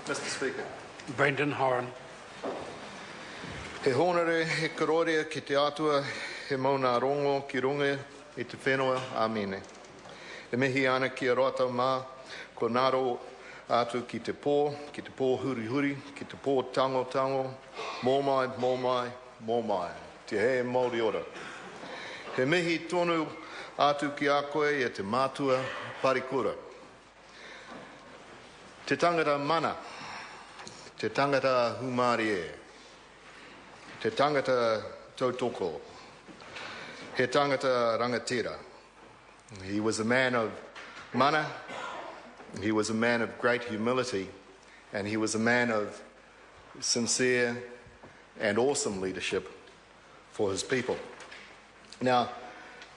Mr. Speaker. Brendan Horan. He honere, he kororea ki te atua, he mauna rongo ki runge i te whenua, amine. E mihi ana ki a roata mā, ko naro atu ki te pō huri huri, ki te pō tango tango, mō mai, te he Māori ora. He mihi tonu atu ki a koe e te mātua Parekura. Te tangata mana, te tangata humari e, te tangata tautoko, he tangata rangatira. He was a man of mana, he was a man of great humility, and he was a man of sincere and awesome leadership for his people. Now,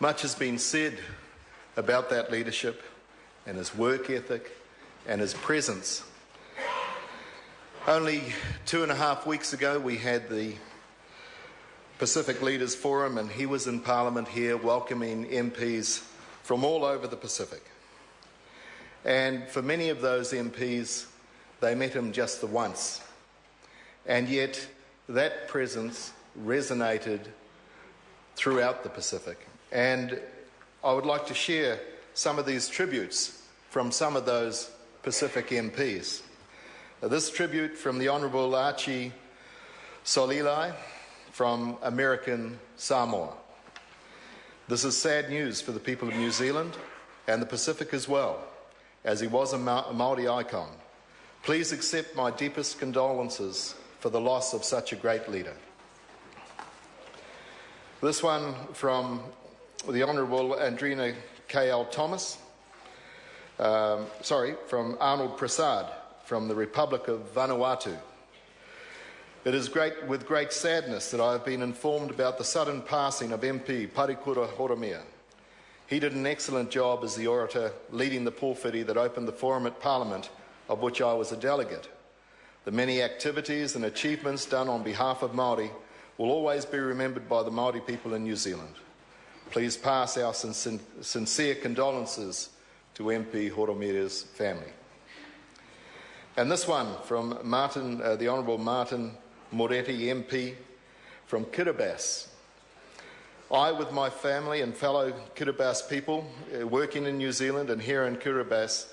much has been said about that leadership and his work ethic and his presence. Only 2.5 weeks ago, we had the Pacific Leaders Forum, and he was in Parliament here welcoming MPs from all over the Pacific. And for many of those MPs, they met him just the once. And yet, that presence resonated throughout the Pacific. And I would like to share some of these tributes from some of those Pacific MPs. This tribute from the Honourable Archie Solilai from American Samoa. This is sad news for the people of New Zealand and the Pacific as well, as he was a Māori icon. Please accept my deepest condolences for the loss of such a great leader. This one from the Honourable Andrina K.L. Thomas, from Arnold Prasad from the Republic of Vanuatu. It is with great sadness that I have been informed about the sudden passing of MP Parekura Horomia. He did an excellent job as the orator leading the pōwhiri that opened the forum at Parliament, of which I was a delegate. The many activities and achievements done on behalf of Māori will always be remembered by the Māori people in New Zealand. Please pass our sincere condolences to MP Horomia's family. And this one from Martin, the Honourable Martin Moretti MP from Kiribati. I, with my family and fellow Kiribati people working in New Zealand and here in Kiribati,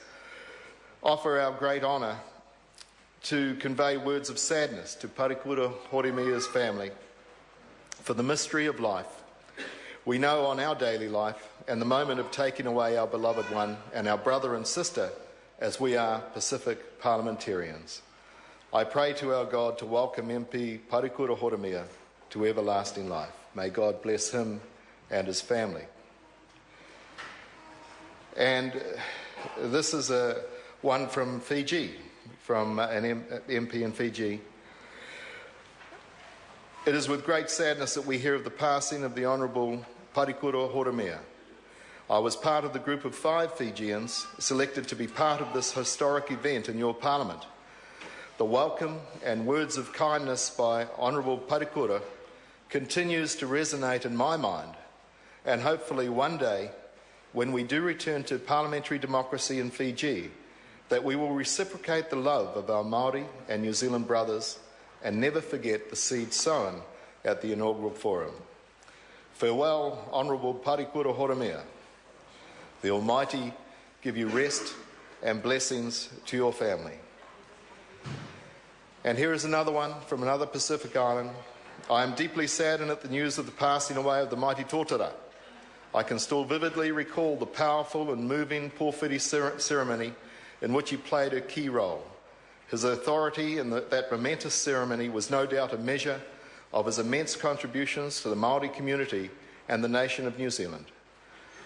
offer our great honour to convey words of sadness to Parekura Horomia's family for the mystery of life we know on our daily life and the moment of taking away our beloved one and our brother and sister as we are Pacific parliamentarians. I pray to our God to welcome MP Parekura Horomia to everlasting life. May God bless him and his family. And this is one from Fiji, from an MP in Fiji. It is with great sadness that we hear of the passing of the Honourable Parekura Horomia. I was part of the group of 5 Fijians selected to be part of this historic event in your Parliament. The welcome and words of kindness by Honourable Parekura continues to resonate in my mind, and hopefully one day, when we do return to parliamentary democracy in Fiji, that we will reciprocate the love of our Māori and New Zealand brothers and never forget the seed sown at the inaugural forum. Farewell, Honourable Parekura Horomia. The Almighty give you rest and blessings to your family. And here is another one from another Pacific island. I am deeply saddened at the news of the passing away of the mighty Tōtara. I can still vividly recall the powerful and moving pōwhiri ceremony in which he played a key role. His authority in that momentous ceremony was no doubt a measure of his immense contributions to the Māori community and the nation of New Zealand.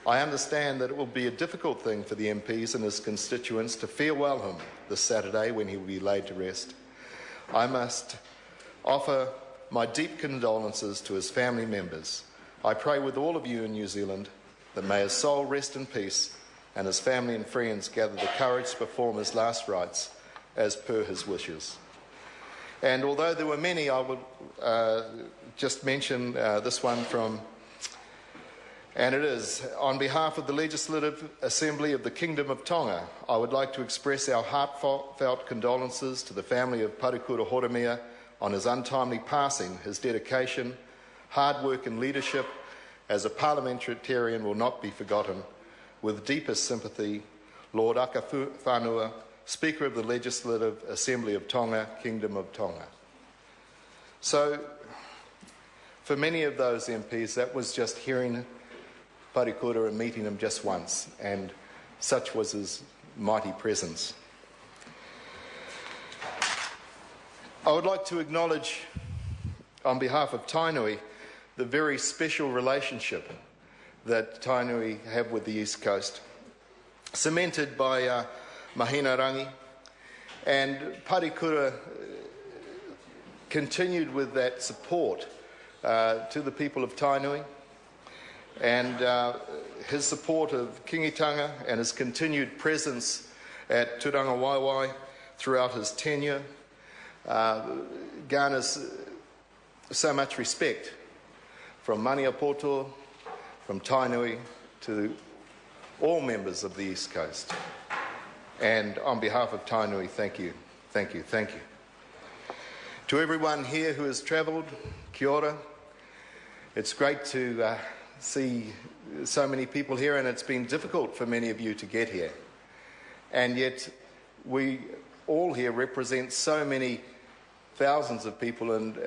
I understand that it will be a difficult thing for the MPs and his constituents to farewell him this Saturday when he will be laid to rest. I must offer my deep condolences to his family members. I pray with all of you in New Zealand that may his soul rest in peace and his family and friends gather the courage to perform his last rites as per his wishes. And although there were many, I would just mention this one from And it is, on behalf of the Legislative Assembly of the Kingdom of Tonga, I would like to express our heartfelt condolences to the family of Parekura Horomia on his untimely passing. His dedication, hard work and leadership as a parliamentarian will not be forgotten. With deepest sympathy, Lord Aka Whanua, Speaker of the Legislative Assembly of Tonga, Kingdom of Tonga. So, for many of those MPs, that was just hearing Parekura and meeting him just once, and such was his mighty presence. I would like to acknowledge, on behalf of Tainui, the very special relationship that Tainui have with the East Coast, cemented by Mahina Rangi, and Parekura continued with that support to the people of Tainui, and his support of Kingitanga and his continued presence at Turanga Waiwai throughout his tenure garners so much respect from Maniapoto, from Tainui, to all members of the East Coast. And on behalf of Tainui, thank you, thank you, thank you. To everyone here who has travelled, kia ora. It's great to see so many people here, and it's been difficult for many of you to get here. And yet we all here represent so many thousands of people and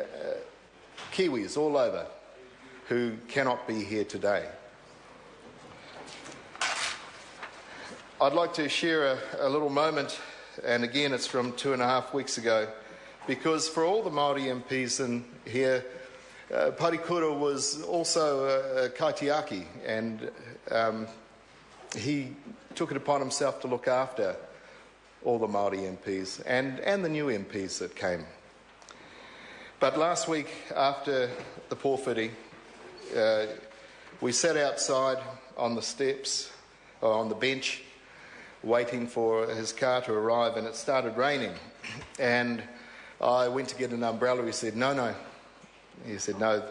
Kiwis all over who cannot be here today. I'd like to share a little moment, and again it's from 2.5 weeks ago, because for all the Māori MPs in here, Parekura was also a kaitiaki, and he took it upon himself to look after all the Māori MPs and the new MPs that came. But last week, after the pōwhiri, we sat outside on the steps, or on the bench, waiting for his car to arrive, and it started raining. And I went to get an umbrella. He said, no. He said, no,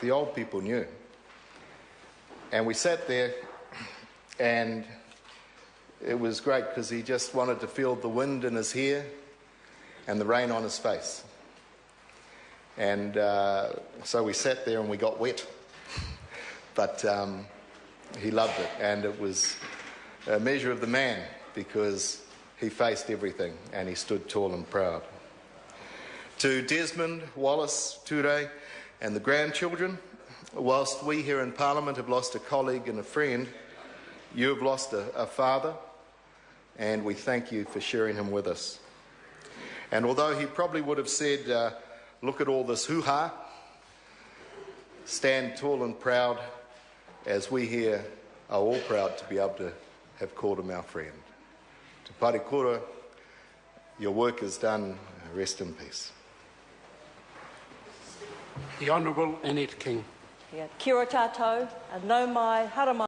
the old people knew. And we sat there, and it was great because he just wanted to feel the wind in his hair and the rain on his face. And so we sat there and we got wet. But he loved it, and it was a measure of the man because he faced everything and he stood tall and proud. To Desmond, Wallace, Ture, and the grandchildren, whilst we here in Parliament have lost a colleague and a friend, you have lost a father, and we thank you for sharing him with us. And although he probably would have said, look at all this hoo-ha, stand tall and proud, as we here are all proud to be able to have called him our friend. To Parekura, your work is done. Rest in peace. The Honourable Annette King. Kia ora tātou, nau mai, hara mai.